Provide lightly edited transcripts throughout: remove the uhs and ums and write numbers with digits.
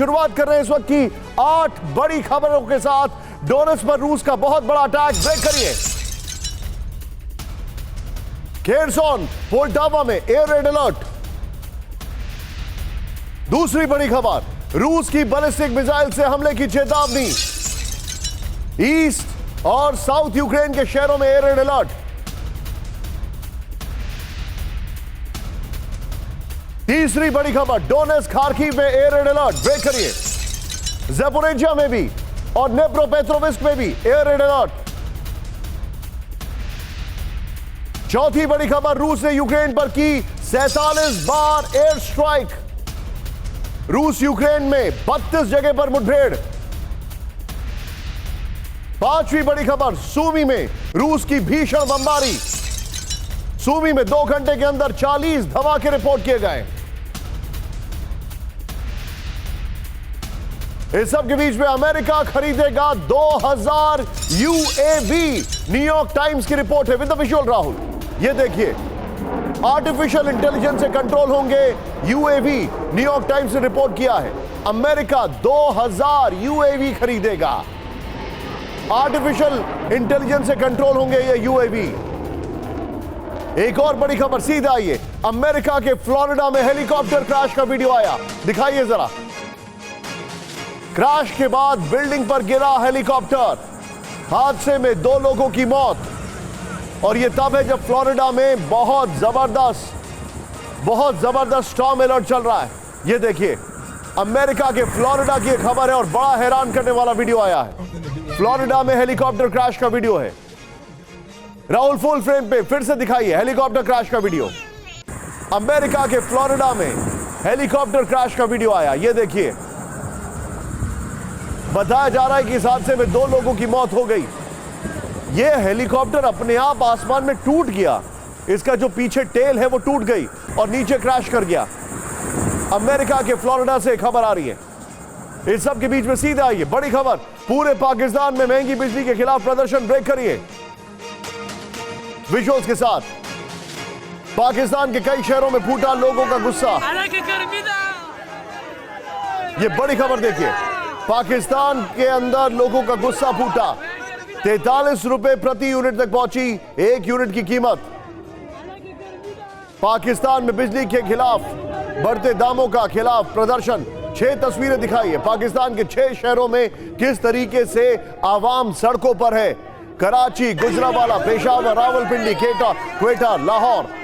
शुरुआत कर रहे हैं इस वक्त की 8 बड़ी खबरों के साथ। डोनेट्स्क पर रूस का बहुत बड़ा अटैक, ब्रेक करिए। खेरसोन पोल्टावा में एयर रेड अलर्ट। दूसरी बड़ी खबर, रूस की बैलिस्टिक मिसाइल से हमले की चेतावनी। ईस्ट और साउथ यूक्रेन के शहरों में एयर रेड अलर्ट। तीसरी बड़ी खबर, डोनेट्स्क खार्किव में एयर रेड अलर्ट, ब्रेक करिए। ज़पोरिज़िया में भी और ड्नेप्रोपेट्रोविस्क में भी एयर रेड अलर्ट। चौथी बड़ी खबर, रूस ने यूक्रेन पर की 47 बार एयर स्ट्राइक। रूस यूक्रेन में 32 जगह पर मुठभेड़। पांचवी बड़ी खबर, सूमी में रूस की भीषण बमबारी। सूमी में 2 घंटे के अंदर 40 धमाके रिपोर्ट किए गए। इस सब के बीच में अमेरिका खरीदेगा 2000 यूएवी। न्यूयॉर्क टाइम्स की रिपोर्ट है विद द विजुअल राहुल। ये देखिए, आर्टिफिशियल इंटेलिजेंस से कंट्रोल होंगे यूएवी। न्यूयॉर्क टाइम्स ने रिपोर्ट किया है अमेरिका 2000 यूएवी खरीदेगा। आर्टिफिशियल इंटेलिजेंस से कंट्रोल होंगे ये यूएवी। एक और बड़ी खबर, सीधा आइए, अमेरिका के फ्लोरिडा में हेलीकॉप्टर क्रैश का वीडियो आया, दिखाइए जरा। क्रैश के बाद बिल्डिंग पर गिरा हेलीकॉप्टर, हादसे में 2 लोगों की मौत। और यह तब है जब फ्लोरिडा में बहुत जबरदस्त स्टॉर्म अलर्ट चल रहा है। यह देखिए, अमेरिका के फ्लोरिडा की खबर है और बड़ा हैरान करने वाला वीडियो आया है। फ्लोरिडा में हेलीकॉप्टर क्रैश का वीडियो है। राहुल फुल फ्रेम पे फिर से दिखाइए हेलीकॉप्टर क्रैश का वीडियो। अमेरिका के फ्लोरिडा में हेलीकॉप्टर क्रैश का वीडियो आया, यह देखिए। बताया जा रहा है कि इस हादसे में 2 लोगों की मौत हो गई। यह हेलीकॉप्टर अपने आप आसमान में टूट गया, इसका जो पीछे टेल है वो टूट गई और नीचे क्रैश कर गया। अमेरिका के फ्लोरिडा से खबर आ रही है। इस सब के बीच में सीधा आइए, बड़ी खबर, पूरे पाकिस्तान में महंगी बिजली के खिलाफ प्रदर्शन, ब्रेक करिए विजुअल्स के साथ। पाकिस्तान के कई शहरों में फूटा लोगों का गुस्सा। ये बड़ी खबर देखिए, पाकिस्तान के अंदर लोगों का गुस्सा फूटा। 43 रुपए प्रति यूनिट तक पहुंची 1 यूनिट की कीमत। पाकिस्तान में बिजली के खिलाफ बढ़ते दामों का खिलाफ प्रदर्शन। 6 तस्वीरें दिखाई है पाकिस्तान के 6 शहरों में किस तरीके से आवाम सड़कों पर है। कराची, गुजरावाला, पेशावर, रावलपिंडी, क्वेटा, लाहौर।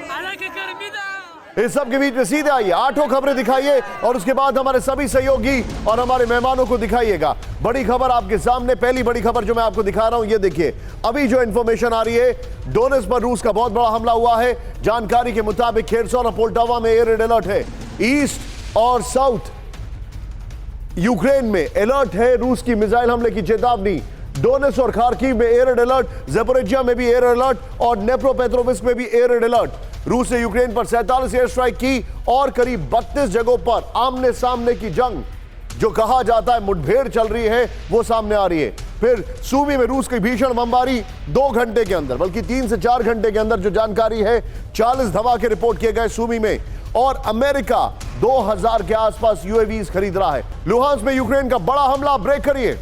इस सब के बीच में सीधे आइए, 8 खबरें दिखाइए और उसके बाद हमारे सभी सहयोगी और हमारे मेहमानों को दिखाइएगा। बड़ी खबर आपके सामने, पहली बड़ी खबर जो मैं आपको दिखा रहा हूं, ये देखिए। अभी जो इंफॉर्मेशन आ रही है, डोनेट्स्क पर रूस का बहुत बड़ा हमला हुआ है। जानकारी के मुताबिक खेरसोन और पोल्टावा में एयर रेड अलर्ट है। ईस्ट और साउथ यूक्रेन में अलर्ट है, रूस की मिसाइल हमले की चेतावनी। डोनेट्स्क और खार्किव में एयर रेड अलर्ट, ज़पोरिज़िया में भी एयर अलर्ट और ड्नेप्रोपेट्रोविस्क में भी एयर रेड अलर्ट। रूस ने यूक्रेन पर 47 एयर स्ट्राइक की और करीब 32 जगहों पर आमने सामने की जंग, जो कहा जाता है मुठभेड़ चल रही है, वो सामने आ रही है। फिर सूमी में रूस की भीषण बमबारी 2 घंटे के अंदर, बल्कि 3 से 4 घंटे के अंदर जो जानकारी है, 40 धमाके रिपोर्ट किए गए सूमी में। और अमेरिका 2000 के आसपास यूएवीज खरीद रहा है। लुहांस्क में यूक्रेन का बड़ा हमला, ब्रेक करिए।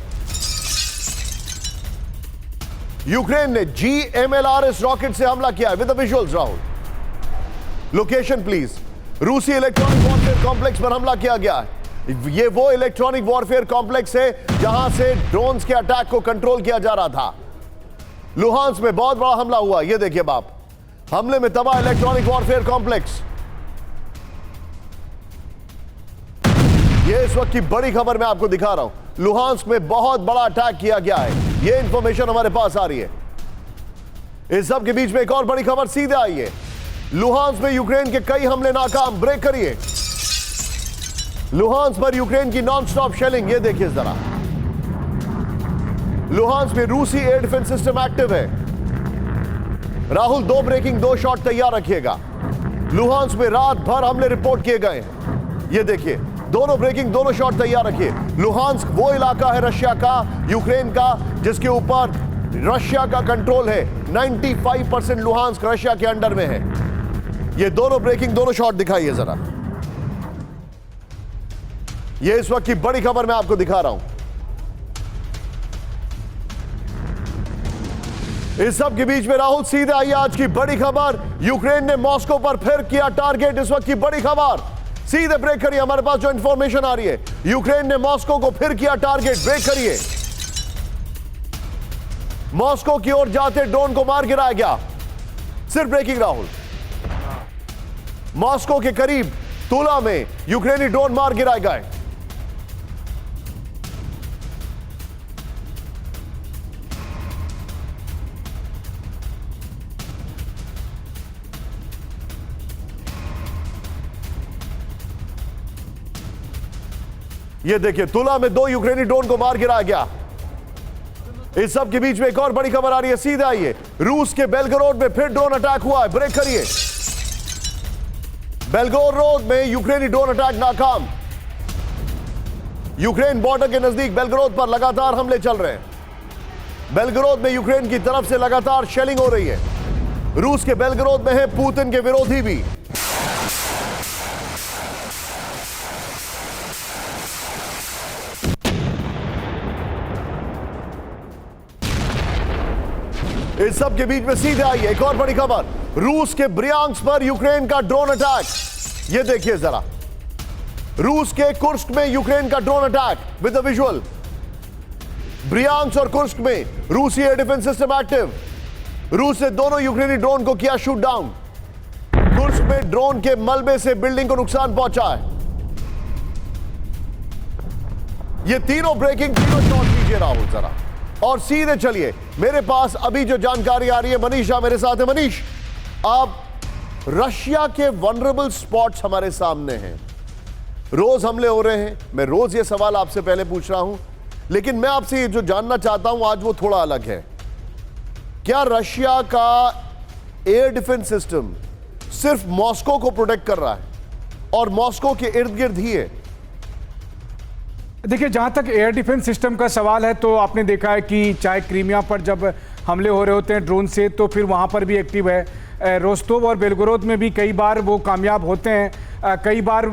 यूक्रेन ने GMLRS रॉकेट से हमला किया है with the visuals Rahul. Location please. रूसी इलेक्ट्रॉनिक वॉरफेयर कॉम्प्लेक्स पर हमला किया गया है। ये वो इलेक्ट्रॉनिक वॉरफेयर कॉम्प्लेक्स है जहां से ड्रोन्स के अटैक को कंट्रोल किया जा रहा था। लुहांस्क में बहुत बड़ा हमला हुआ, ये देखिए बाप। हमले में तबाह इलेक्ट्रॉनिक वॉरफेयर कॉम्प्लेक्स। ये इस वक्त की बड़ी खबर मैं आपको दिखा रहा हूं। लुहांस्क में बहुत बड़ा अटैक किया गया है, ये इंफॉर्मेशन हमारे पास आ रही है। इस सब के बीच में एक और बड़ी खबर सीधे आई है। लुहांस्क में यूक्रेन के कई हमले नाकाम, ब्रेक करिए। लुहांस्क पर यूक्रेन की नॉन स्टॉप शेलिंग, ये देखिए जरा। लुहांस्क में रूसी एयर डिफेंस सिस्टम एक्टिव है। राहुल 2 ब्रेकिंग 2 शॉट तैयार रखिएगा। लुहांस्क में रात भर हमले रिपोर्ट किए गए हैं, ये देखिए। दोनों ब्रेकिंग, दोनों शॉट तैयार रखिए। लुहांस्क वो इलाका है रशिया का, यूक्रेन का, जिसके ऊपर रशिया का कंट्रोल है। 95% लुहांस्क रशिया के अंडर में है। ये दोनों ब्रेकिंग, दोनों शॉट दिखाइए जरा। ये इस वक्त की बड़ी खबर मैं आपको दिखा रहा हूं। इस सब के बीच में राहुल सीधे आइए आज की बड़ी खबर। यूक्रेन ने मॉस्को पर फिर किया टारगेट, इस वक्त की बड़ी खबर। सीधे ब्रेक करिए, हमारे पास जो इंफॉर्मेशन आ रही है, यूक्रेन ने मॉस्को को फिर किया टारगेट। ब्रेक करिए। मॉस्को की ओर जाते ड्रोन को मार गिराया गया। सिर्फ ब्रेकिंग राहुल। मॉस्को के करीब तुला में यूक्रेनी ड्रोन मार गिराए गए। ये देखिए, तुला में 2 यूक्रेनी ड्रोन को मार गिराया गया। इस सब के बीच में एक और बड़ी खबर आ रही है, सीधे आइए। रूस के बेलगोरोड में फिर ड्रोन अटैक हुआ है। ब्रेक करिए। बेलगोरोड में यूक्रेनी ड्रोन अटैक नाकाम। यूक्रेन बॉर्डर के नजदीक बेलगोरोद पर लगातार हमले चल रहे हैं। बेलगोरोद में यूक्रेन की तरफ से लगातार शेलिंग हो रही है। रूस के बेलगोरोद में है पुतिन के विरोधी भी। इस सब के बीच में सीधे आई एक और बड़ी खबर, रूस के ब्रियांस्क पर यूक्रेन का ड्रोन अटैक। ये देखिए जरा, रूस के कुर्स्क में यूक्रेन का drone attack with the visual. Bryansk और कुर्स्क में रूसी एयर डिफेंस सिस्टम एक्टिव। रूस ने दोनों यूक्रेनी ड्रोन को किया शूट डाउन। कुर्स्क में ड्रोन के मलबे से बिल्डिंग को नुकसान पहुंचा है। ये तीनों ब्रेकिंग, तीनों शॉट लीजिए राहुल जरा, और सीधे चलिए। मेरे पास अभी जो जानकारी आ रही है, मनीष मेरे साथ है। मनीष, आप, रशिया के वनरेबल स्पॉट्स हमारे सामने हैं। रोज हमले हो रहे हैं। मैं रोज ये सवाल आपसे पहले पूछ रहा हूं, लेकिन मैं आपसे ये जो जानना चाहता हूं आज वो थोड़ा अलग है। क्या रशिया का एयर डिफेंस सिस्टम सिर्फ मॉस्को को प्रोटेक्ट कर रहा है और मॉस्को के इर्द गिर्द ही है? देखिए, जहाँ तक एयर डिफेंस सिस्टम का सवाल है तो आपने देखा है कि चाहे क्रीमिया पर जब हमले हो रहे होते हैं ड्रोन से, तो फिर वहाँ पर भी एक्टिव है। रोस्तोव और बेलगोरोद में भी कई बार वो कामयाब होते हैं। कई बार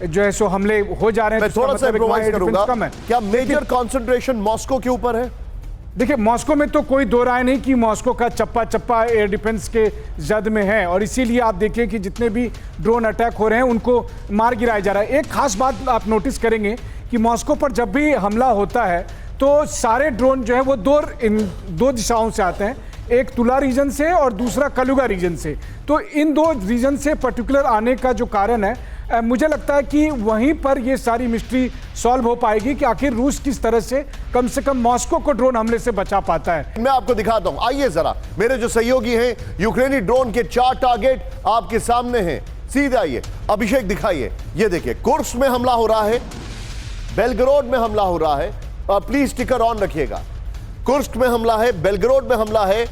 जो है सो हमले हो जा रहे हैं। मैं थोड़ा सा इम्प्रोवाइज करूंगा। क्या मेजर कंसंट्रेशन मॉस्को के ऊपर है? देखिए, मॉस्को में तो कोई दो राय नहीं कि मॉस्को का चप्पा चप्पा एयर डिफेंस के जद में है, और इसीलिए आप देखिए कि जितने भी ड्रोन अटैक हो रहे हैं उनको मार गिराया जा रहा है। एक खास बात आप नोटिस करेंगे कि मॉस्को पर जब भी हमला होता है तो सारे ड्रोन जो है वो दो दिशाओं से आते हैं, एक तुला रीजन से और दूसरा कलुगा रीजन से। तो इन 2 रीजन से पर्टिकुलर आने का जो कारण है, मुझे लगता है कि वहीं पर ये सारी मिस्ट्री सॉल्व हो पाएगी कि आखिर रूस किस तरह से कम मॉस्को को ड्रोन हमले से बचा पाता है। मैं आपको दिखाता हूं, आइए जरा। मेरे जो सहयोगी हैं, यूक्रेनी ड्रोन के 4 टारगेट आपके सामने हैं। सीधे आइए, अभिषेक दिखाइए। ये देखिए, कुर्स्क में हमला हो रहा है, बेलगोरोड में हमला हो रहा है। प्लीज स्टिकर ऑन रखिएगा। कुर्स्क में हमला है, बेलगोरोड में हमला है,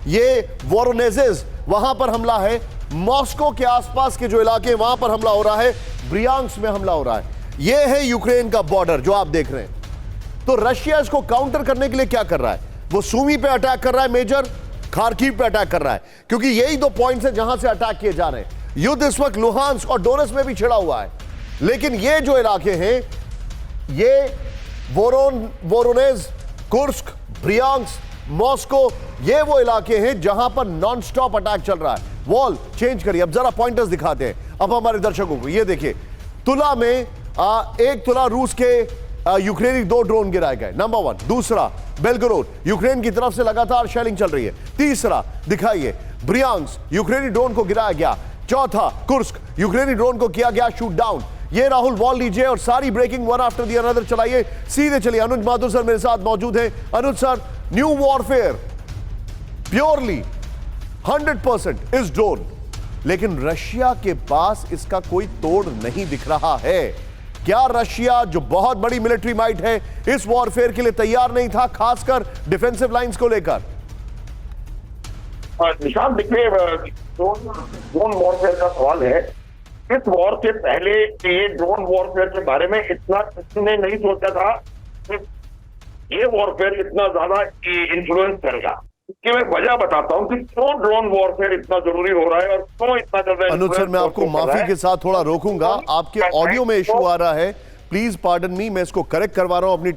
ये वोरोनेजेस वहां पर हमला है, मॉस्को के आसपास के जो इलाके वहां पर हमला हो रहा है, ब्रियांस्क में हमला हो रहा है। यह है यूक्रेन का बॉर्डर जो आप देख रहे हैं। तो रशिया इसको काउंटर करने के लिए क्या कर रहा है? वो सूमी पे अटैक कर रहा है मेजर, खार्किव पे अटैक कर रहा है, क्योंकि यही 2 पॉइंट्स है जहां से अटैक किए जा रहे हैं। युद्ध इस वक्त लुहांस्क और डोनेट्स्क में भी छिड़ा हुआ है, लेकिन ये जो इलाके हैं, ये वोरोनेज, कुर्स्क, ब्रियांस्क, मॉस्को, ये वो इलाके हैं जहां पर नॉन स्टॉप अटैक चल रहा है। वॉल चेंज करिए, अब जरा पॉइंटर्स दिखाते हैं अब हमारे दर्शकों को। ये देखिए, तुला में 1 तुला रूस के यूक्रेनी 2 ड्रोन गिराए गए, नंबर 1। दूसरा, बेलगोरोड, यूक्रेन की तरफ से लगातार शेलिंग चल रही है। तीसरा दिखाइए, ब्रियांस्क, यूक्रेनी ड्रोन को गिराया गया। चौथा, कुर्स्क, यूक्रेनी ड्रोन को किया गया शूट डाउन। ये राहुल वॉल लीजिए और सारी breaking one after the another चलाइए। सीधे चलिए, अनुज माथुर सर मेरे साथ मौजूद हैं। Anuj sir, new warfare purely 100% is drone, लेकिन रशिया के पास इसका कोई तोड़ नहीं दिख रहा है। क्या रशिया, जो बहुत बड़ी मिलिट्री माइट है, इस वॉरफेयर के लिए तैयार नहीं था, खासकर डिफेंसिव लाइंस को लेकर? निशान, देखिए, ड्रोन वॉरफेयर का सवाल है। इस वॉर से पहले ये ड्रोन वॉरफेयर के बारे में इतना किसी ने नहीं सोचा था कि ये वॉरफेयर इतना ज्यादा इन्फ्लुएंस करेगा। इसकी मैं वजह बताता हूँ कि क्यों ड्रोन वॉरफेयर इतना जरूरी हो रहा है और क्यों इतना ज्यादा। अनुज सर, मैं आपको माफी के साथ थोड़ा रोकूंगा, आपके ऑडियो में इश्यू आ रहा है, प्लीज पार्डन मी, मैं इसको करेक्ट करवा रहा हूं अपनी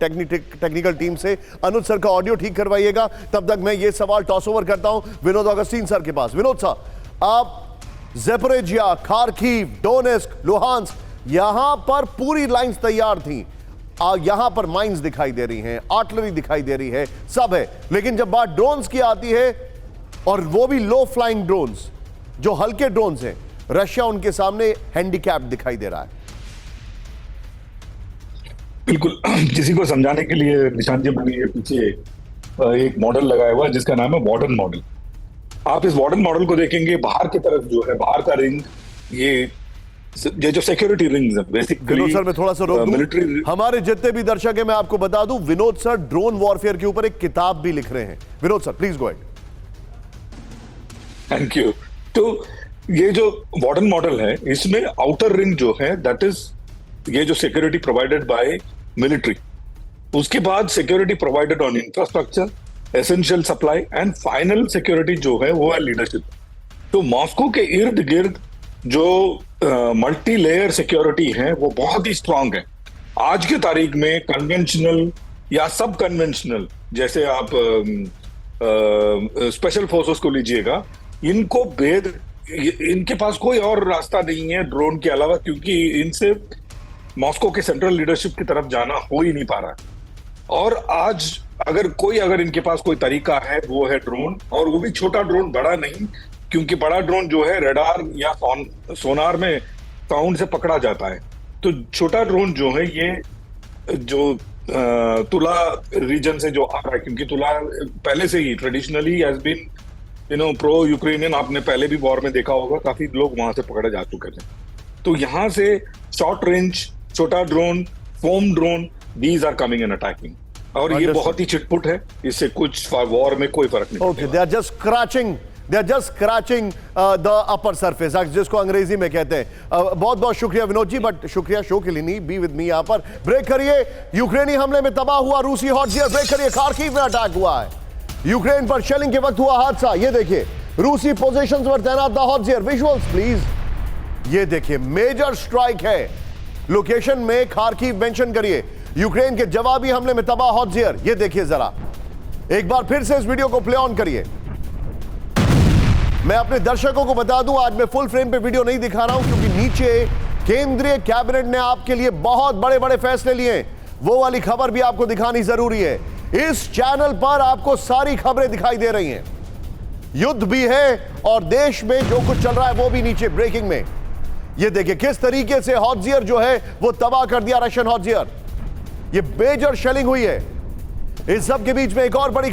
टेक्निकल टीम से। अनुज सर का ऑडियो ठीक करवाइएगा, तब तक मैं ये सवाल टॉस ओवर करता हूं विनोद ऑगस्टीन सर के पास। विनोद सर, आप ज़ेपोरिजिया, खार्किव, डोनेस्क, लुहांस्क, यहां पर पूरी लाइंस तैयार थी, यहां पर माइंस दिखाई दे रही हैं, आर्टिलरी दिखाई दे रही है, सब है, लेकिन जब बात ड्रोन्स की आती है, और वो भी लो फ्लाइंग ड्रोन्स, जो हल्के ड्रोन्स हैं, रशिया उनके सामने हैंडीकैप दिखाई दे रहा है। बिल्कुल, किसी को समझाने के लिए निशांत जी मैंने ये पीछे एक मॉडल लगाया हुआ है जिसका नाम है वार्डन मॉडल। आप इस वार्डन मॉडल को देखेंगे, बाहर की तरफ जो है, बाहर का रिंग, ये जो सिक्योरिटी रिंग्स है बेसिकली। विनोद सर, मैं थोड़ा सा रोक दूं, मिलिट्री, हमारे जितने भी दर्शक हैं मैं आपको बता दूं, विनोद सर ड्रोन वॉरफेयर के ऊपर एक किताब भी लिख रहे हैं। Vinod sir please go ahead. Thank you. तो ये जो वार्डन मॉडल है, इसमें आउटर रिंग जो है दैट इज ये जो सिक्योरिटी प्रोवाइडेड बाय मिलिट्री, उसके बाद security provided on infrastructure, essential supply and final security जो है वो है लीडरशिप। तो मॉस्को के इर्द गिर्द जो मल्टी लेयर सिक्योरिटी है वो बहुत ही स्ट्रांग है। आज की तारीख में कन्वेंशनल या सब कन्वेंशनल, जैसे आप स्पेशल फोर्सेस को लीजिएगा, इनको इनके पास कोई और रास्ता नहीं है ड्रोन के अलावा, क्योंकि इनसे मॉस्को के सेंट्रल लीडरशिप की तरफ जाना हो ही नहीं पा रहा है। और आज अगर इनके पास कोई तरीका है वो है ड्रोन, और वो भी छोटा ड्रोन, बड़ा नहीं, क्योंकि बड़ा ड्रोन जो है रडार या सोनार में साउंड से पकड़ा जाता है। तो छोटा ड्रोन जो है ये जो तुला रीजन से जो आ रहा है, क्योंकि तुला पहले से ही traditionally has been pro Ukrainian, आपने पहले भी वॉर में देखा होगा, काफी लोग वहां से पकड़े जा चुके थे। तो यहां से शॉर्ट रेंज छोटा drone, foam drone, these are coming and attacking, और ये बहुत ही चिटपुट है, इससे कुछ वॉर में कोई फर्क नहीं। Okay, they are just scratching the upper surface, जिसको अंग्रेजी में कहते हैं। बहुत बहुत शुक्रिया विनोद जी, बट शुक्रिया शो के लिए नहीं, बी विद मी। यहां पर ब्रेक करिए। यूक्रेनी हमले में तबाह हुआ रूसी हॉटजियर, ब्रेक करिए। खार्किव में अटैक हुआ है, यूक्रेन पर शेलिंग के वक्त हुआ हादसा। ये देखिए, रूसी पोजीशंस पर तैनात था हॉटजियर। Visuals please. ये देखिए, मेजर स्ट्राइक है, लोकेशन में खार्किव मेंशन करिए। यूक्रेन के जवाबी हमले में तबाह हॉटजियर। ये देखिए जरा, एक बार फिर से इस वीडियो को प्ले ऑन करिए। मैं अपने दर्शकों को बता दूं, आज मैं फुल फ्रेम पे वीडियो नहीं दिखा रहा हूं, क्योंकि नीचे केंद्रीय कैबिनेट ने आपके लिए बहुत बड़े बड़े फैसले लिए। वो वाली खबर भी आपको दिखानी जरूरी है। इस चैनल पर आपको सारी खबरें दिखाई दे रही हैं। युद्ध भी है और देश में जो कुछ चल रहा है वो भी नीचे ब्रेकिंग में। ये देखिए किस तरीके से हॉटजियर जो है वो तबाह कर दिया, रशियन हॉटजियर। ये मेजर शेलिंग हुई है। इस सब के बीच में एक और बड़ी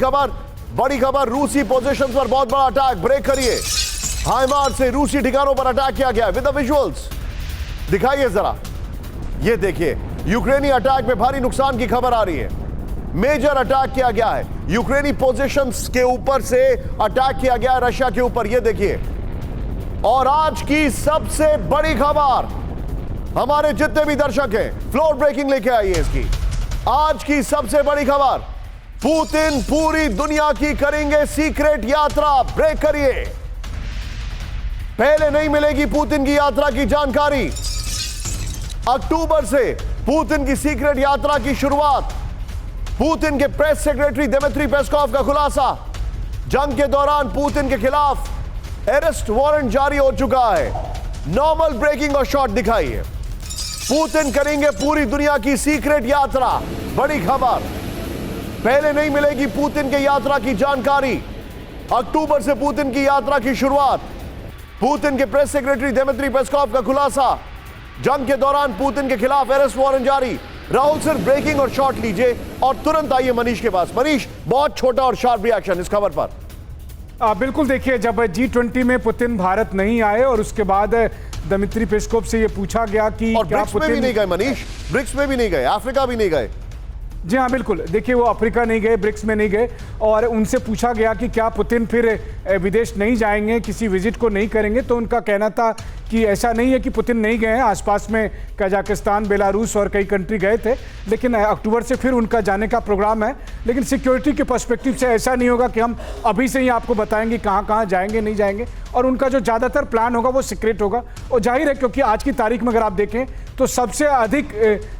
खबर, रूसी पोजीशंस पर बहुत बड़ा अटैक। ब्रेक करिए। हाइमार से रूसी ठिकानों पर अटैक किया गया विद द विजुअल्स। दिखाइए जरा, ये देखिए, यूक्रेनी अटैक में भारी नुकसान की खबर आ रही है। मेजर अटैक किया गया है, यूक्रेनी पोजीशंस के ऊपर से अटैक किया गया रशिया के ऊपर। ये देखिए, और आज की सबसे बड़ी खबर, हमारे जितने भी दर्शक हैं फ्लोर ब्रेकिंग लेके आइए इसकी। आज की सबसे बड़ी खबर, पुतिन पूरी दुनिया की करेंगे सीक्रेट यात्रा। ब्रेक करिए। पहले नहीं मिलेगी पुतिन की यात्रा की जानकारी। अक्टूबर से पुतिन की सीक्रेट यात्रा की शुरुआत। पुतिन के प्रेस सेक्रेटरी दिमित्री पेस्कोव का खुलासा, जंग के दौरान पुतिन के खिलाफ अरेस्ट वारंट जारी हो चुका है। नॉर्मल ब्रेकिंग और शॉट दिखाइए। पुतिन करेंगे पूरी दुनिया की सीक्रेट यात्रा। बड़ी खबर, पहले नहीं मिलेगी पुतिन के यात्रा की जानकारी। अक्टूबर से पुतिन की यात्रा की शुरुआत। पुतिन के प्रेस सेक्रेटरी दिमित्री पेस्कोव का खुलासा, जंग के दौरान पुतिन के खिलाफ अरेस्ट वारंट जारी। राहुल सिर्फ ब्रेकिंग और शॉट लीजिए और तुरंत आइए मनीष के पास। मनीष, बहुत छोटा और शार्प रिएक्शन इस खबर पर। बिल्कुल, देखिए, जब G20 में पुतिन भारत नहीं आए और उसके बाद दिमित्री पेस्कोव से ये पूछा गया कि और क्या ब्रिक्स में भी नहीं गए मनीष, ब्रिक्स में भी नहीं गए, अफ्रीका भी नहीं गए। जी हाँ, बिल्कुल, देखिए, वो अफ्रीका नहीं गए, ब्रिक्स में नहीं गए, और उनसे पूछा गया कि क्या पुतिन फिर विदेश नहीं जाएंगे, किसी विजिट को नहीं करेंगे, तो उनका कहना था कि ऐसा नहीं है कि पुतिन नहीं गए हैं। आसपास में कजाकिस्तान, बेलारूस और कई कंट्री गए थे, लेकिन अक्टूबर से फिर उनका जाने का प्रोग्राम है। लेकिन सिक्योरिटी के पर्सपेक्टिव से ऐसा नहीं होगा कि हम अभी से ही आपको बताएंगे कहाँ कहाँ जाएंगे, नहीं जाएंगे। और उनका जो ज़्यादातर प्लान होगा वो सीक्रेट होगा। और जाहिर है क्योंकि आज की तारीख में अगर आप देखें तो सबसे अधिक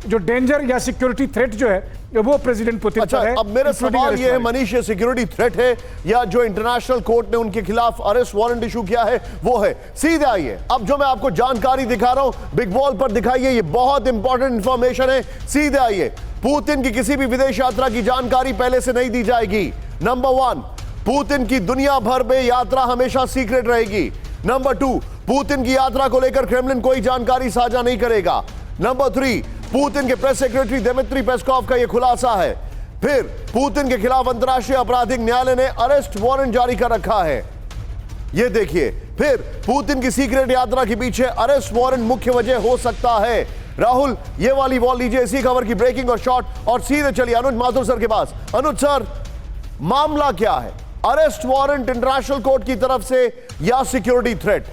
जो डेंजर या सिक्योरिटी थ्रेट जो है वो प्रेसिडेंट पुतिन अच्छा, पर है। अब मेरा सवाल ये है मनीष, ये सिक्योरिटी थ्रेट है या जो इंटरनेशनल कोर्ट ने उनके खिलाफ अरेस्ट वारंट इशू किया है वो है? सीधे आइए, अब जो मैं आपको जानकारी दिखा रहा हूं बिग वॉल पर दिखाइए, ये बहुत इंपॉर्टेंट इंफॉर्मेशन है। सीधे आइए, पुतिन की किसी भी विदेश यात्रा की जानकारी पहले से नहीं दी जाएगी। नंबर 1, पुतिन की दुनिया भर में यात्रा हमेशा सीक्रेट रहेगी। नंबर 2, पुतिन की यात्रा को लेकर क्रेमलिन कोई जानकारी साझा नहीं करेगा। नंबर 3, पुतिन के प्रेस सेक्रेटरी दिमित्री पेस्कोव का यह खुलासा है। फिर पुतिन के खिलाफ अंतर्राष्ट्रीय आपराधिक न्यायालय ने अरेस्ट वारंट जारी कर रखा है, यह देखिए। फिर पुतिन की सीक्रेट यात्रा के पीछे अरेस्ट वारंट मुख्य वजह हो सकता है। राहुल, ये वाली वॉल लीजिए, इसी खबर की ब्रेकिंग और शॉर्ट, और सीधे चलिए अनुज माथुर सर के पास। अनुज सर, मामला क्या है? अरेस्ट वारंट इंटरनेशनल कोर्ट की तरफ से या सिक्योरिटी थ्रेट?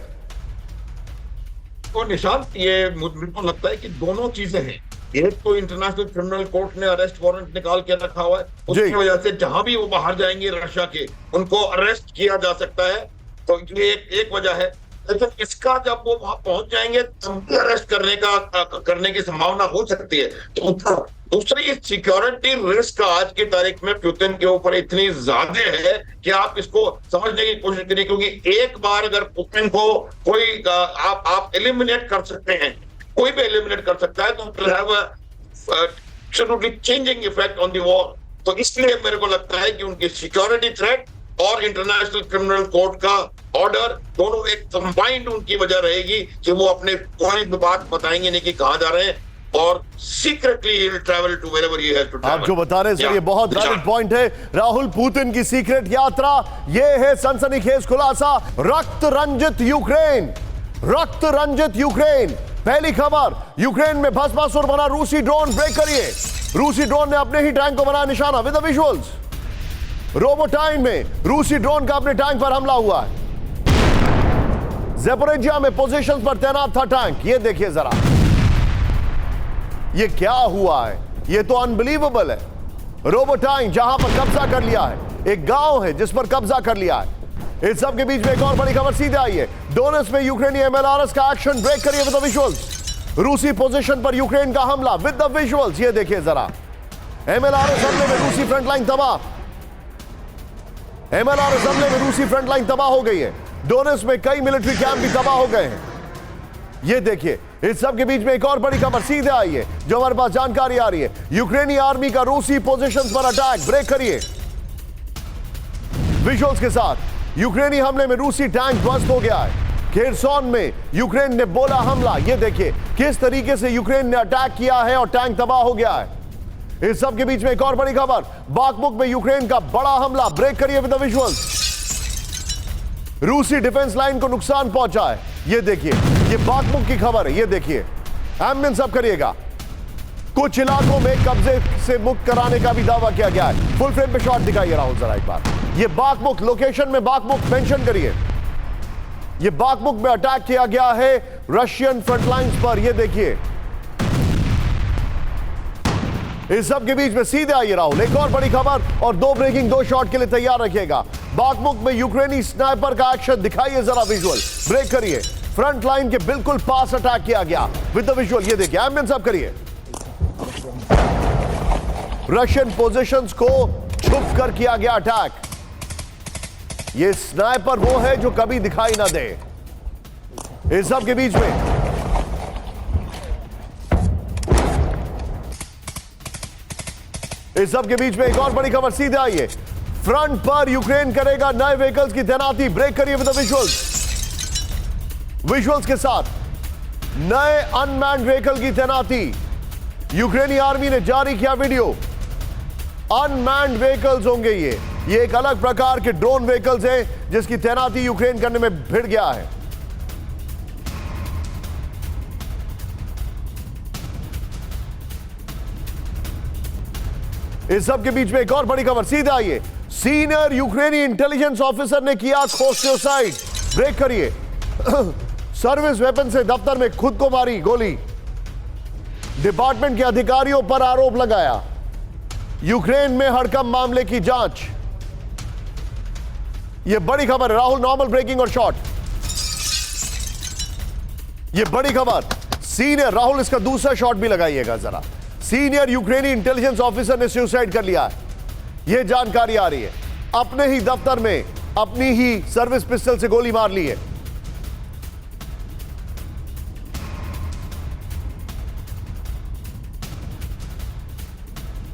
तो निशांत, ये मुझे को लगता है कि दोनों चीजें हैं। एक तो इंटरनेशनल क्रिमिनल कोर्ट ने अरेस्ट वारंट निकाल के रखा हुआ है, उसकी वजह से जहां भी वो बाहर जाएंगे रशिया के, उनको अरेस्ट किया जा सकता है। तो ये एक वजह है। लेकिन इसका जब वो वहां पहुंच जाएंगे तब भी अरेस्ट करने की संभावना हो सकती है। तो दूसरी, सिक्योरिटी रिस्क आज की तारीख में पुतिन के ऊपर इतनी ज्यादा है कि आप इसको समझने की कोशिश करिए, क्योंकि एक बार अगर पुतिन को कोई आप एलिमिनेट कर सकते हैं, कोई भी एलिमिनेट कर सकता है, तो will have a absolutely changing effect on the war. तो इसलिए मेरे को लगता है कि उनकी सिक्योरिटी थ्रेट और इंटरनेशनल क्रिमिनल कोर्ट का ऑर्डर दोनों एक कंबाइंड उनकी वजह रहेगी कि वो अपने कोई भी बात बताएंगे नहीं कि कहां जा रहे हैं, और secretly he will travel to wherever he has to travel. आप जो बता रहे हैं सर, ये बहुत वैलिड पॉइंट है। राहुल, पुतिन की सीक्रेट यात्रा, ये है सनसनीखेज खुलासा। रक्त रंजित यूक्रेन, रक्त रंजित यूक्रेन। पहली खबर, यूक्रेन में भस्मासुर बना रूसी ड्रोन, ब्रेक करिए। रूसी ड्रोन ने अपने ही टैंक को बनाया निशाना, विद द विजुअल्स। रोबोटाइन में रूसी ड्रोन का अपने टैंक पर हमला हुआ है। ज़ेपोरिजिया में पोजीशंस पर तैनात था टैंक, ये देखिए जरा, ये क्या हुआ है? ये तो अनबिलीवेबल है। रोबोटाइन जहां पर कब्जा कर लिया है, एक गांव है जिस पर कब्जा कर लिया है। इस सब के बीच में एक और बड़ी खबर सीधे आई है। डोनेट्स्क में यूक्रेनी एमएलआरएस का एक्शन, ब्रेक करिए विद द विजुअल्स। रूसी पोजीशन पर यूक्रेन का हमला, विद द विजुअल्स, ये देखिए जरा। एमएलआरएस हमले में रूसी फ्रंटलाइन तबाह, एमएलआरएस हमले में रूसी फ्रंटलाइन तबाह हो गई है। डोनेट्स्क में कई मिलिट्री कैंप भी तबाह हो गए हैं, ये देखिए। इस सब के बीच में एक और बड़ी खबर सीधे आई है, जो हमारे पास जानकारी आ रही है। यूक्रेनी आर्मी का रूसी पोजीशंस पर अटैक, ब्रेक करिए विजुअल्स के साथ। यूक्रेनी हमले में रूसी टैंक ध्वस्त हो गया है। खेरसोन में यूक्रेन ने बोला हमला, ये देखिए किस तरीके से यूक्रेन ने अटैक किया है और टैंक तबाह हो गया है। इस सब के बीच में एक और बड़ी खबर, बाखमुक में यूक्रेन का बड़ा हमला, ब्रेक करिए विद द विजुअल्स। रूसी डिफेंस लाइन को नुकसान पहुंचा है, ये देखिए, ये बाखमुक की खबर है, ये देखिए। एम्बियंस सब करिएगा। कुछ इलाकों में कब्जे से मुक्त कराने का भी दावा किया गया है। फुल फ्रेम पे शॉट दिखाइए राहुल जरा एक बार। ये बाखमुक लोकेशन में, बाखमुक मेंशन करिए। ये बाखमुक में अटैक किया गया है रशियन फ्रंटलाइंस पर, ये देखिए। इस सब के बीच में सीधे आइए राहुल, एक और बड़ी खबर और दो ब्रेकिंग, दो शॉट के लिए तैयार रखिएगा। बाखमुक में यूक्रेनी स्नाइपर का एक्शन, दिखाइए जरा विजुअल, ब्रेक करिए। फ्रंट लाइन के बिल्कुल पास अटैक किया गया विद द विजुअल, ये देखिए। एम्बियंस सब करिए। रशियन पोजीशंस को छुप कर किया गया अटैक। ये स्नाइपर वो है जो कभी दिखाई ना दे। इस सब के बीच में एक और बड़ी खबर सीधे आई है। फ्रंट पर यूक्रेन करेगा नए व्हीकल्स की तैनाती, ब्रेक करिए विद द विजुअल्स। विजुअल्स के साथ नए अनमैन्ड व्हीकल की तैनाती, यूक्रेनी आर्मी ने जारी किया वीडियो। अनमैन्ड व्हीकल्स होंगे ये एक अलग प्रकार के ड्रोन व्हीकल्स हैं जिसकी तैनाती यूक्रेन करने में भिड़ गया है। इस सब के बीच में एक और बड़ी खबर सीधे आई है। सीनियर यूक्रेनी इंटेलिजेंस ऑफिसर ने किया खुद सुसाइड, ब्रेक करिए। सर्विस वेपन से दफ्तर में खुद को मारी गोली, डिपार्टमेंट के अधिकारियों पर आरोप लगाया। यूक्रेन में हड़कंप मामले की जांच, यह बड़ी खबर है राहुल। नॉर्मल ब्रेकिंग और शॉर्ट, ये बड़ी खबर, सीनियर राहुल इसका दूसरा शॉट भी लगाइएगा जरा। सीनियर यूक्रेनी इंटेलिजेंस ऑफिसर ने सुसाइड कर लिया है, यह जानकारी आ रही है। अपने ही दफ्तर में अपनी ही सर्विस पिस्टल से गोली मार ली है।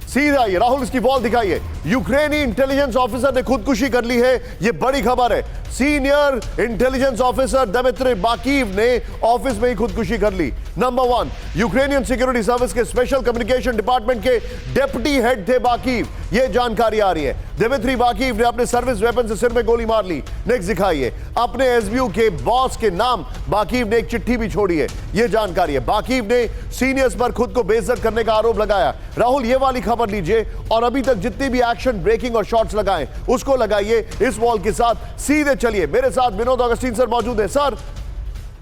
सीधा ये राहुल इसकी वॉल दिखाइए। यूक्रेनी इंटेलिजेंस ऑफिसर ने खुदकुशी कर ली है, यह बड़ी खबर है। सीनियर इंटेलिजेंस ऑफिसर दिमित्री बाकीव ने ऑफिस में ही खुदकुशी कर ली। नंबर 1, यूक्रेनियन सिक्योरिटी सर्विस के स्पेशल कम्युनिकेशन डिपार्टमेंट के डेप्यूटी हेड थे बाकीव, यह जानकारी आ रही है। दिमित्री बाकीव ने अपने सर्विस वेपन से सिर में गोली मार ली। नेक्स्ट दिखाइए, अपने एसबीयू के बॉस के नाम बाकीव ने एक चिट्ठी भी छोड़ी है, यह जानकारी है। बाकीव ने सीनियर्स पर खुद को बेइज्जत करने का आरोप लगाया। राहुल ये वाली खबर लीजिए और अभी तक जितनी भी एक्शन ब्रेकिंग और शॉट्स लगाए उसको लगाइए इस वॉल के साथ। सीधे चलिए, मेरे साथ विनोद अगस्तीन सर मौजूद है। सर,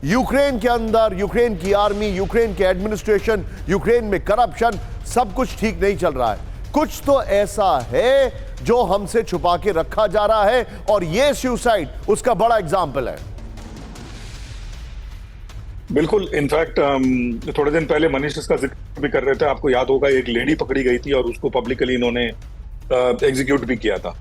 यूक्रेन के अंदर यूक्रेन की आर्मी, यूक्रेन के एडमिनिस्ट्रेशन, यूक्रेन में करप्शन, सब कुछ ठीक नहीं चल रहा है। कुछ तो ऐसा है जो हमसे छुपा के रखा जा रहा है और यह सुसाइड उसका बड़ा एग्जाम्पल है। बिल्कुल, इनफैक्ट थोड़े दिन पहले मनीष इसका जिक्र भी कर रहे थे, आपको याद होगा एक लेडी पकड़ी गई थी और उसको पब्लिकली इन्होंने एग्जीक्यूट भी किया था।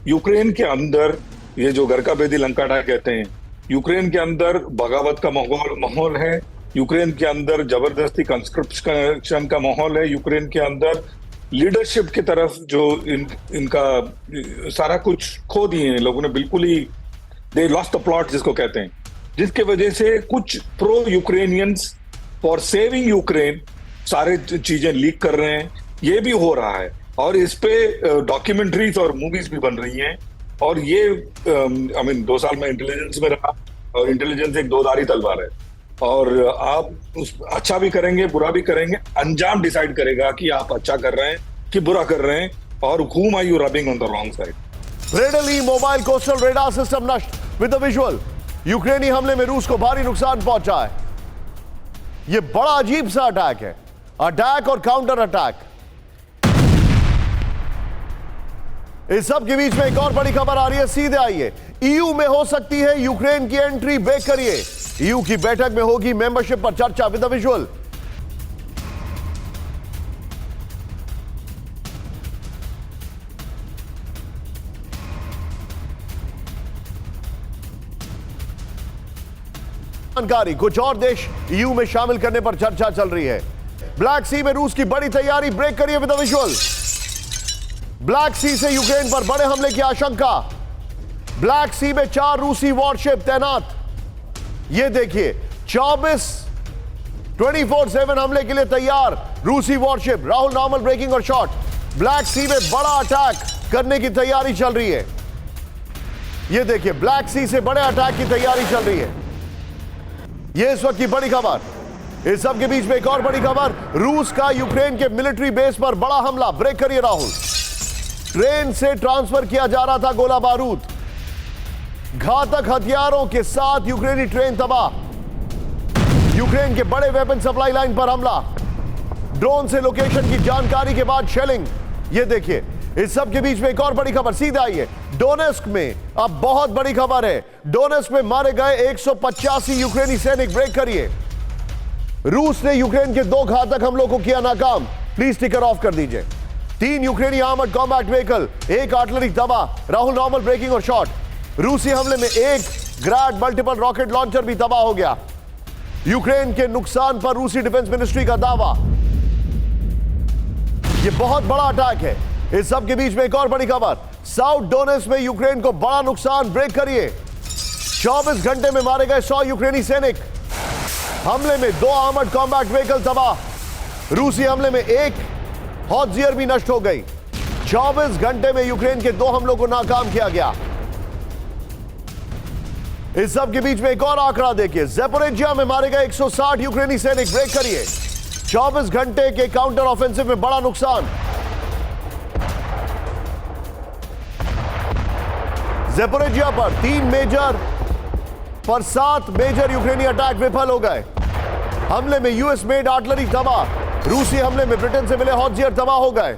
यूक्रेन के अंदर ये जो घर का बेदी लंका डाय कहते हैं, यूक्रेन के अंदर बगावत का माहौल है, यूक्रेन के अंदर जबरदस्ती कंस्क्रिप्शन का माहौल है, यूक्रेन के अंदर लीडरशिप की तरफ जो इनका सारा कुछ खो दिए हैं लोगों ने, बिल्कुल ही दे लॉस्ट द प्लॉट जिसको कहते हैं, जिसके वजह से कुछ pro Ukrainians for saving Ukraine सारे चीजें लीक कर रहे हैं। ये भी हो रहा है और इस पे डॉक्यूमेंट्रीज और मूवीज भी बन रही हैं। और ये आई मीन 2 साल में इंटेलिजेंस में रहा और इंटेलिजेंस एक दोधारी तलवार है और आप उस अच्छा भी करेंगे बुरा भी करेंगे, अंजाम डिसाइड करेगा कि आप अच्छा कर रहे हैं कि बुरा कर रहे हैं और whom are you rubbing on the wrong side। रेडली मोबाइल कोस्टल रेडार सिस्टम नष्ट विद द विजुअल। यूक्रेनी हमले में रूस को भारी नुकसान पहुंचा है। यह बड़ा अजीब सा अटैक है, अटैक और काउंटर अटैक। इस सब के बीच में एक और बड़ी खबर आ रही है, सीधे आइए। ईयू में हो सकती है यूक्रेन की एंट्री, ब्रेक करिए। ईयू की बैठक में होगी मेंबरशिप पर चर्चा विद द विजुअल। जानकारी, कुछ और देश ईयू में शामिल करने पर चर्चा चल रही है। ब्लैक सी में रूस की बड़ी तैयारी, ब्रेक करिए विद द विजुअल। ब्लैक सी से यूक्रेन पर बड़े हमले की आशंका। ब्लैक सी में 4 रूसी वॉरशिप तैनात। यह देखिए, 24/7 हमले के लिए तैयार रूसी वॉरशिप। राहुल नॉर्मल ब्रेकिंग और शॉट। ब्लैक सी में बड़ा अटैक करने की तैयारी चल रही है। यह देखिए, ब्लैक सी से बड़े अटैक की तैयारी चल रही है। यह इस वक्त की बड़ी खबर। इस सब के बीच में एक और बड़ी खबर, रूस का यूक्रेन के मिलिट्री बेस पर बड़ा हमला, ब्रेक करिए राहुल। ट्रेन से ट्रांसफर किया जा रहा था गोला बारूद, घातक हथियारों के साथ यूक्रेनी ट्रेन तबाह। यूक्रेन के बड़े वेपन सप्लाई लाइन पर हमला, ड्रोन से लोकेशन की जानकारी के बाद शेलिंग। यह देखिए, इस सब के बीच में एक और बड़ी खबर, सीधा आइए। डोनेस्क में अब बहुत बड़ी खबर है। डोनेस्क में मारे गए 185 यूक्रेनी सैनिक, ब्रेक करिए। रूस ने यूक्रेन के 2 घातक हमलों को किया नाकाम। प्लीज स्टिकर ऑफ कर दीजिए। 3 यूक्रेनी आर्मर्ड कॉम्बैट व्हीकल, 1 आर्टिलरी तबाह। राहुल नॉर्मल ब्रेकिंग और शॉट। रूसी हमले में 1 ग्रैड मल्टीपल रॉकेट लॉन्चर भी तबाह हो गया। यूक्रेन के नुकसान पर रूसी डिफेंस मिनिस्ट्री का दावा। यह बहुत बड़ा अटैक है। इस सब के बीच में एक और बड़ी खबर, साउथ डोनेस्क में यूक्रेन को बड़ा नुकसान, ब्रेक करिए। 24 घंटे में मारे गए 100 यूक्रेनी सैनिक। हमले में 2 आर्मर्ड कॉम्बैट व्हीकल तबाह। रूसी हमले में 1 हॉटजियर भी नष्ट हो गई। 24 घंटे में यूक्रेन के 2 हमलों को नाकाम किया गया। इस सब के बीच में एक और आंकड़ा देखिए, ज़ैपोरिज़िया में मारे गए 160 यूक्रेनी सैनिक, ब्रेक करिए। 24 घंटे के काउंटर ऑफेंसिव में बड़ा नुकसान। ज़ैपोरिज़िया पर 3 मेजर पर 7 मेजर यूक्रेनी अटैक विफल हो गए। हमले में यूएस मेड आर्टिलरी तबाह। रूसी हमले में ब्रिटेन से मिले हॉटजियर तबाह हो गए।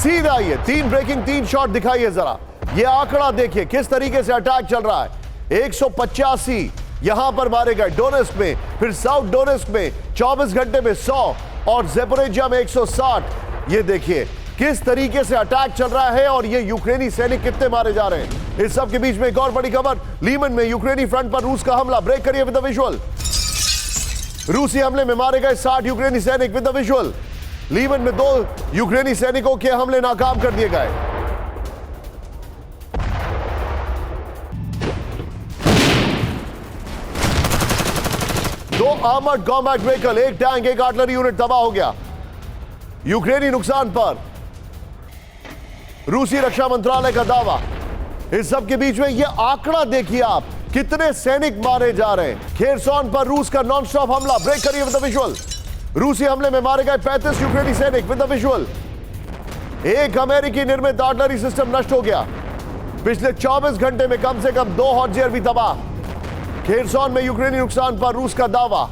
सीधा आइए, 3 ब्रेकिंग 3 शॉट दिखाइए जरा। यह आंकड़ा देखिए किस तरीके से अटैक चल रहा है। 185 यहां पर मारे गए डोनेस्क में, फिर साउथ डोनेस्क में 24 घंटे में 100 और ज़ेपोरिजिया में 160। ये देखिए किस तरीके से अटैक चल रहा है और ये यूक्रेनी सैनिक कितने मारे जा रहे हैं। इस सब के बीच में एक और बड़ी खबर, लीमन में यूक्रेनी फ्रंट पर रूस का हमला। ब्रेक करिए विद द विजुअल। रूसी हमले में मारे गए 60 यूक्रेनी सैनिक विद द विजुअल। लीमन में 2 यूक्रेनी सैनिकों के हमले नाकाम कर दिए गए। दो आर्मर्ड कॉम्बैट व्हीकल, एक टैंक, एक आर्टिलरी यूनिट तबाह हो गया। यूक्रेनी नुकसान पर रूसी रक्षा मंत्रालय का दावा। इस सब के बीच में यह आंकड़ा देखिए आप, कितने सैनिक मारे जा रहे हैं। खेरसोन पर रूस का नॉनस्टॉप हमला। ब्रेक करिए विद द विजुअल। रूसी हमले में मारे गए 35 यूक्रेनी सैनिक विद द विजुअल। एक अमेरिकी निर्मित आर्टिलरी सिस्टम नष्ट हो गया। पिछले 24 घंटे में कम से कम 2 हॉटजेयर भी तबाह। खेरसोन में यूक्रेनी नुकसान पर रूस का दावा।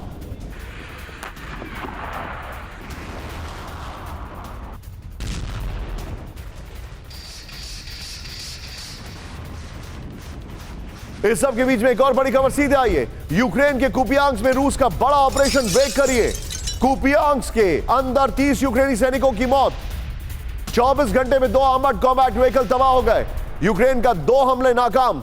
इस सब के बीच में एक और बड़ी खबर सीधे आई है। यूक्रेन के कुपियांस्क में रूस का बड़ा ऑपरेशन। ब्रेक करिए। कुपियांस्क के अंदर 30 यूक्रेनी सैनिकों की मौत। 24 घंटे में 2 आर्मर्ड कॉम्बैट व्हीकल तबाह हो गए। यूक्रेन का 2 हमले नाकाम,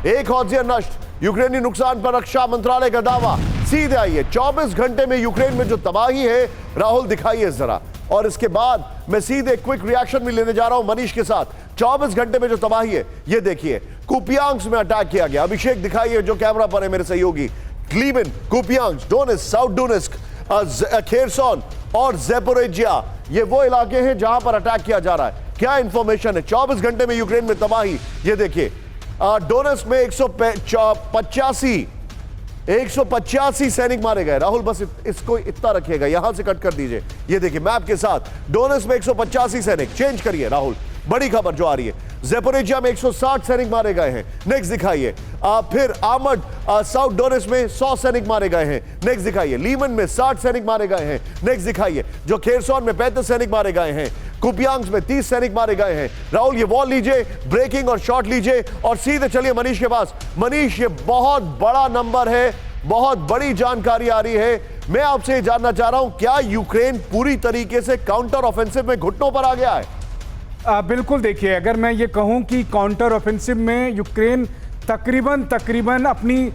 1 हॉटजेयर नष्ट। यूक्रेनी नुकसान पर रक्षा मंत्रालय का दावा। सीधे आइए, 24 घंटे में यूक्रेन में जो तबाही है, राहुल दिखाइए जरा। और इसके बाद मैं सीधे क्विक रिएक्शन भी लेने जा रहा हूं मनीष के साथ। 24 घंटे में जो तबाही है, ये देखिए। कुपियांस्क में अटैक किया गया। अभिषेक दिखाइए जो कैमरा पर है मेरे सहयोगी। क्लीवन, Kupiansk, Donetsk, south Donetsk, Kherson और ज़ेपोरिजिया, ये वो इलाके हैं जहां पर अटैक किया जा रहा है। क्या इंफॉर्मेशन है? 24 घंटे में यूक्रेन में तबाही, ये देखिए। डोनेस्क में 185 सैनिक मारे गए। राहुल बस इसको इतना रखिएगा, यहां से कट कर दीजिए। ये देखिए मैप के साथ, डोनेस्क में 185 सैनिक। चेंज करिए राहुल, बड़ी खबर जो आ रही है। ज़ेपोरिजिया में 160 सैनिक मारे गए हैं। नेक्स्ट दिखाइए। फिर आर्मर्ड साउथ डोनेस्क में 100 सैनिक मारे गए हैं। नेक्स्ट दिखाइए। लीमन में 60 सैनिक मारे गए हैं। नेक्स्ट दिखाइए। जो खेरसोन में 35 सैनिक मारे गए हैं। कुपियांस्क में 30 सैनिक मारे गए हैं। राहुल ये वॉल लीजिए, ब्रेकिंग और शॉट लीजिए और सीधे चलिए मनीष के पास। मनीष, ये बहुत बड़ा नंबर है, बहुत बड़ी जानकारी आ रही है। मैं आपसे जानना चाह रहा हूं, क्या यूक्रेन पूरी तरीके से काउंटर ऑफेंसिव में घुटनों पर आ गया है? बिल्कुल। देखिए, अगर मैं ये कहूं कि काउंटर ऑफेंसिव में यूक्रेन तकरीबन अपनी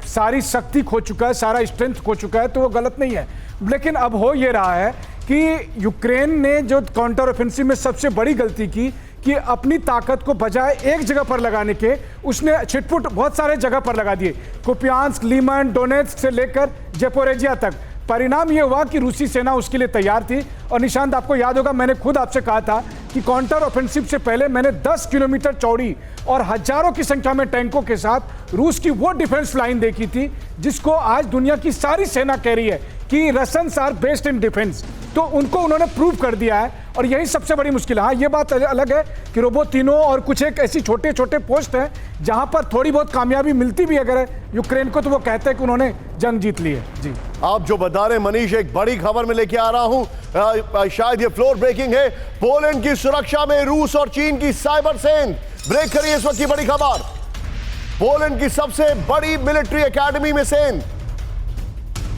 सारी शक्ति खो चुका है, सारा स्ट्रेंथ खो चुका है, तो वो गलत नहीं है। लेकिन अब हो ये रहा है कि यूक्रेन ने जो काउंटर ऑफेंसिव में सबसे बड़ी गलती की कि अपनी ताकत को बजाय एक जगह पर लगाने के उसने छिटपुट बहुत सारे जगह पर लगा दिए। कुपियांस्क, लीमन, डोनेट्स्क से लेकर ज़ेपोरिजिया तक। परिणाम ये हुआ कि रूसी सेना उसके लिए तैयार थी। और निशांत, आपको याद होगा मैंने खुद आपसे कहा था कि काउंटर ऑफेंसिव से पहले मैंने 10 किलोमीटर चौड़ी और हजारों की संख्या में टैंकों के साथ रूस की वो डिफेंस लाइन देखी थी जिसको आज दुनिया की सारी सेना कह रही है कि Russians are based in defence. तो उनको उन्होंने प्रूव कर दिया है और यही सबसे बड़ी मुश्किल है। हाँ, ये बात अलग है कि रोबो तीनों और कुछ एक ऐसी छोटे छोटे पोस्ट हैं जहां पर थोड़ी बहुत कामयाबी मिलती भी अगर यूक्रेन को, तो वो कहते हैं कि उन्होंने जंग जीत ली है। जी, आप जो बता रहे हैं मनीष, एक बड़ी खबर में लेके आ रहा हूं। शायद ये फ्लोर ब्रेकिंग है। पोलैंड की सुरक्षा में रूस और चीन की साइबर सेना। ब्रेक करिए इस वक्त की बड़ी खबर। पोलैंड की सबसे बड़ी मिलिट्री एकेडमी में सेना,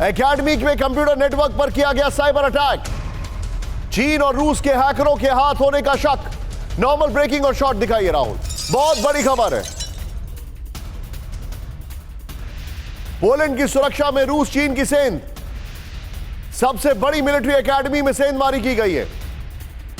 एकेडमी में कंप्यूटर नेटवर्क पर किया गया साइबर अटैक। चीन और रूस के हैकरों के हाथ होने का शक। नॉर्मल ब्रेकिंग और शॉट दिखाइए राहुल, बहुत बड़ी खबर है। पोलैंड की सुरक्षा में रूस चीन की सेना, सबसे बड़ी मिलिट्री एकेडमी में सेंधमारी की गई है।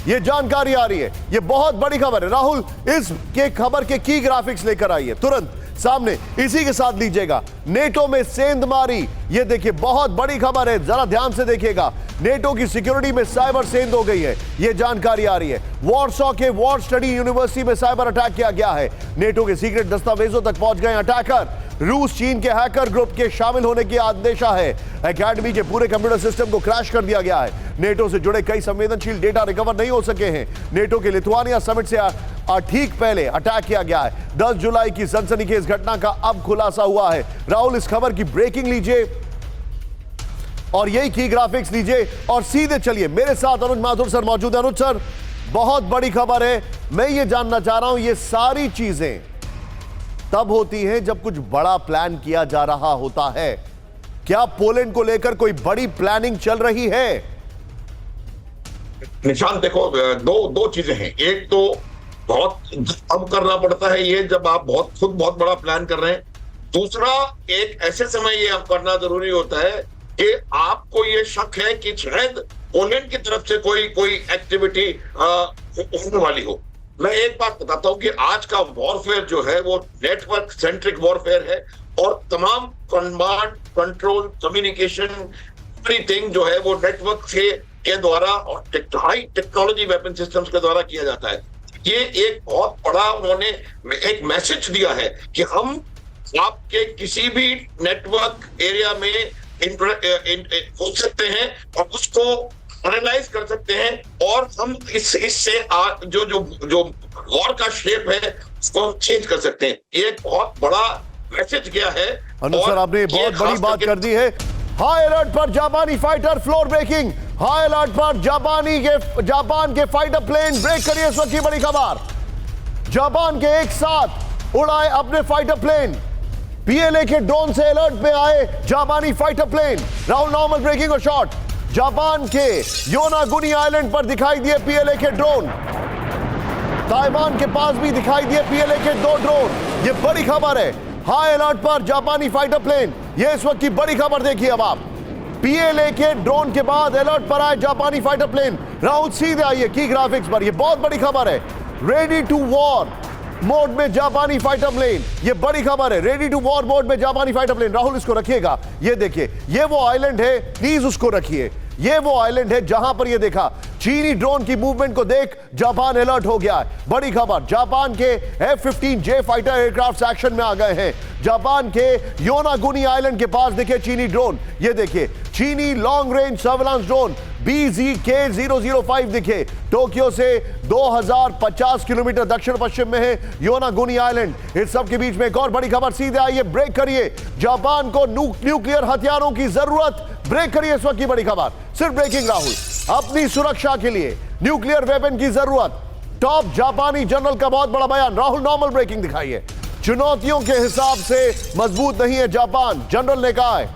यह जानकारी आ रही है, यह बहुत बड़ी खबर है। राहुल, इसके खबर के की ग्राफिक्स लेकर आइए तुरंत सामने, इसी के साथ लीजिएगा। नेटो में सेंधमारी, ये देखिए बहुत बड़ी खबर है, जरा ध्यान से देखिएगा। नेटो की सिक्योरिटी में साइबर सेंध हो गई है, ये जानकारी आ रही है। वॉर्सॉ के वॉर स्टडी यूनिवर्सिटी में साइबर अटैक किया गया है। नेटो के सीक्रेट दस्तावेजों तक पहुंच गए अटैकर। रूस चीन के हैकर ग्रुप के शामिल होने की आदेशा है। एकेडमी के पूरे कंप्यूटर सिस्टम को क्रैश कर दिया गया है। नेटो से जुड़े कई संवेदनशील डेटा रिकवर नहीं हो सके हैं। नेटो के लिथुआनिया समिट से ठीक पहले अटैक किया गया है। 10 जुलाई की सनसनीखेज घटना का अब खुलासा हुआ है। राहुल, इस खबर की ब्रेकिंग लीजिए और यही की ग्राफिक्स लीजिए और सीधे चलिए। मेरे साथ अनुज माथुर सर मौजूद है। अनुज सर, बहुत बड़ी खबर है। मैं ये जानना चाह रहा हूं, ये सारी चीजें तब होती हैं जब कुछ बड़ा प्लान किया जा रहा होता है। क्या पोलैंड को लेकर कोई बड़ी प्लानिंग चल रही है? निशान देखो, दो चीजें हैं। एक तो बहुत अब करना पड़ता है ये जब आप बहुत बड़ा प्लान कर रहे हैं। दूसरा, एक ऐसे समय ये अब करना जरूरी होता है कि आपको ये शक है कि शायद पोलैंड की तरफ से कोई एक्टिविटी होने वाली हो। मैं एक बात बताता हूं कि आज का वॉरफेयर जो है वो नेटवर्क सेंट्रिक वॉरफेयर है और तमाम कमांड कंट्रोल कम्युनिकेशन एवरीथिंग जो है वो नेटवर्क के द्वारा और हाई टेक्नोलॉजी वेपन सिस्टम्स के द्वारा किया जाता है। ये एक बहुत बड़ा उन्होंने एक मैसेज दिया है कि हम आपके किसी भी नेटवर्क एरिया में हो सकते हैं और उसको एनालाइज कर सकते हैं और हम इससे जो वॉर का शेप है उसको चेंज कर सकते हैं। ये एक बहुत बड़ा मैसेज गया है। सर, आपने बहुत बड़ी बात कर दी है। हाई अलर्ट पर जापानी fighter, floor breaking. High alert पर जापान के फाइटर प्लेन ब्रेक करिए। इस वक्त की बड़ी खबर, जापान के एक साथ उड़ाए अपने फाइटर प्लेन। पीएलए के ड्रोन से अलर्ट में आए जापानी fighter plane. Rahul, normal breaking और शॉट। जापान के योनागुनी आइलैंड पर दिखाई दिए पीएलए के ड्रोन। ताइवान के पास भी दिखाई दिए पीएलए के 2 ड्रोन। ये बड़ी खबर है। हाई अलर्ट पर जापानी फाइटर प्लेन, ये इस वक्त की बड़ी खबर। देखिए अब आप, पीएलए के ड्रोन के बाद अलर्ट पर आए जापानी फाइटर प्लेन। राहुल, सीधे आइए की ग्राफिक्स पर। ये बहुत बड़ी खबर है। रेडी टू वॉर मोड में जापानी फाइटर प्लेन, ये बड़ी खबर है। रेडी टू वॉर मोड में जापानी फाइटर प्लेन। राहुल, इसको रखिएगा। ये देखिए, ये वो आइलैंड है, प्लीज उसको रखिए। ये वो आइलैंड है जहां पर ये देखा चीनी ड्रोन की मूवमेंट को देख जापान अलर्ट हो गया है। बड़ी खबर, जापान के F-15J फाइटर एयरक्राफ्ट एक्शन में आ गए हैं। जापान के योनागुनी आइलैंड के पास दिखे चीनी ड्रोन। ये देखिए, चीनी long range surveillance drone BZK-005 दिखे। टोक्यो से 2050 किलोमीटर दक्षिण पश्चिम में है योनागुनी आइलैंड। इस सब के बीच में एक और बड़ी खबर, सीधे आइए, ब्रेक करिए। जापान को न्यूक्लियर हथियारों की जरूरत, ब्रेक करिए। इस वक्त की बड़ी खबर, सिर्फ ब्रेकिंग राहुल। अपनी सुरक्षा के लिए न्यूक्लियर वेपन की जरूरत, टॉप जापानी जनरल का बहुत बड़ा बयान। राहुल, नॉर्मल ब्रेकिंग दिखाइए। चुनौतियों के हिसाब से मजबूत नहीं है जापान, जनरल ने कहा है।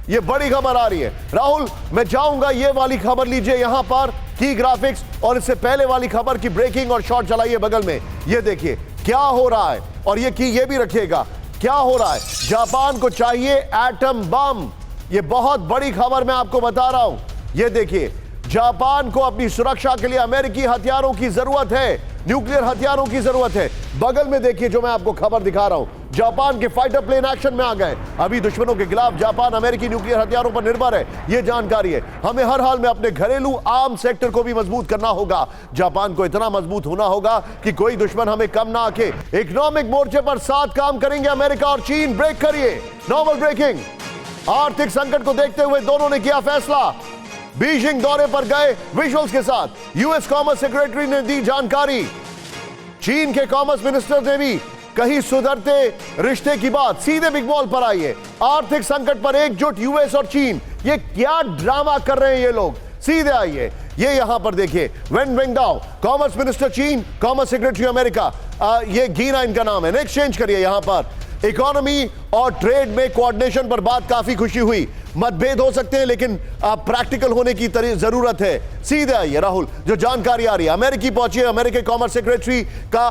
ये बड़ी खबर आ रही है। राहुल, मैं चाहूंगा ये वाली खबर लीजिए यहां पर, की ग्राफिक्स, और इससे पहले वाली खबर की ब्रेकिंग और शॉट चलाइए बगल में। ये देखिए क्या हो रहा है, और ये की ये भी रखिएगा क्या हो रहा है। जापान को चाहिए एटम बम। ये बहुत बड़ी खबर मैं आपको बता रहा हूं। ये देखिए, जापान को अपनी सुरक्षा के लिए अमेरिकी हथियारों की जरूरत है, न्यूक्लियर हथियारों की जरूरत है। बगल में देखिए जो मैं आपको खबर दिखा रहा हूं, जापान के फाइटर प्लेन एक्शन में आ गए। अभी दुश्मनों के खिलाफ जापान अमेरिकी न्यूक्लियर हथियारों पर निर्भर है, यह जानकारी है। हमें हर हाल में अपने घरेलू आर्म सेक्टर को भी मजबूत करना होगा। जापान को इतना मजबूत होना होगा कि कोई दुश्मन हमें कम ना आके। इकोनॉमिक मोर्चे पर साथ काम करेंगे अमेरिका और चीन। ब्रेक करिए, नॉर्मल ब्रेकिंग। आर्थिक संकट को देखते हुए दोनों ने किया फैसला, बीजिंग दौरे पर गए। विजुअल्स के साथ यूएस कॉमर्स सेक्रेटरी ने दी जानकारी। चीन के कॉमर्स मिनिस्टर ने भी कहीं सुधरते रिश्ते की बात। सीधे बिग बॉल पर आइए। आर्थिक संकट पर एकजुट यूएस और चीन, ये क्या ड्रामा कर रहे हैं ये लोग। सीधे आइए, ये यहां पर देखिए, वेन वेंगडाओ, कॉमर्स मिनिस्टर चीन, कॉमर्स सेक्रेटरी अमेरिका, ये गीना इनका नाम है। नेक्स्ट चेंज करिए। यहां पर इकोनॉमी और ट्रेड में कोऑर्डिनेशन पर बात काफी खुशी हुई। मतभेद हो सकते हैं लेकिन प्रैक्टिकल होने की जरूरत है। सीधे आइए राहुल, जो जानकारी आ रही है, अमेरिकी पहुंची है, अमेरिकी कॉमर्स सेक्रेटरी का,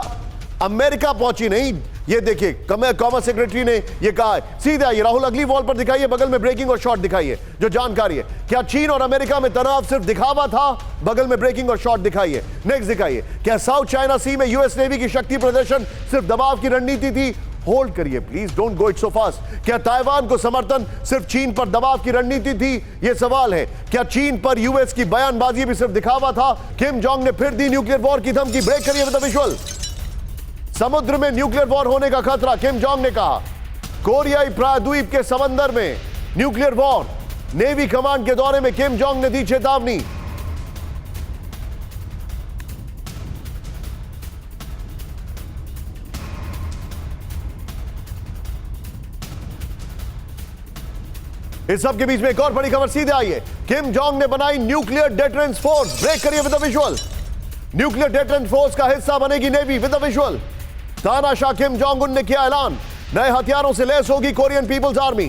अमेरिका पहुंची नहीं, ये देखिए कॉमर्स सेक्रेटरी ने ये कहा है। सीधे आइए राहुल, अगली वॉल पर दिखाइए, बगल में ब्रेकिंग और शॉट दिखाइए जो जानकारी है। क्या चीन और अमेरिका में तनाव सिर्फ दिखावा था? बगल में ब्रेकिंग और शॉट दिखाइए। नेक्स्ट दिखाइए, क्या साउथ चाइना सी में यूएस नेवी की शक्ति प्रदर्शन सिर्फ दबाव की रणनीति थी? होल्ड करिए please, don't go it so fast. क्या ताइवान को समर्थन सिर्फ चीन पर दबाव की रणनीति थी? यह सवाल है। क्या चीन पर यूएस की बयानबाजी भी सिर्फ दिखावा था? किम जोंग ने फिर दी न्यूक्लियर वॉर की धमकी। ब्रेक करिए विद द विजुअल। समुद्र में न्यूक्लियर वॉर होने का खतरा, किम जोंग ने कहा। कोरियाई प्रायद्वीप के समंदर में न्यूक्लियर वॉर, नेवी कमांड के दौरे में किम जोंग ने दी चेतावनी। इस सब के बीच में एक और बड़ी खबर। सीधे आइए, किम जोंग ने बनाई न्यूक्लियर डेटरेंस फोर्स। ब्रेक करिए with the visual. Nuclear deterrence force का हिस्सा बनेगी नेवी। With the visual. तानाशाह किम जोंग उन ने किया ऐलान, नए हथियारों से लैस होगी कोरियन पीपल्स आर्मी।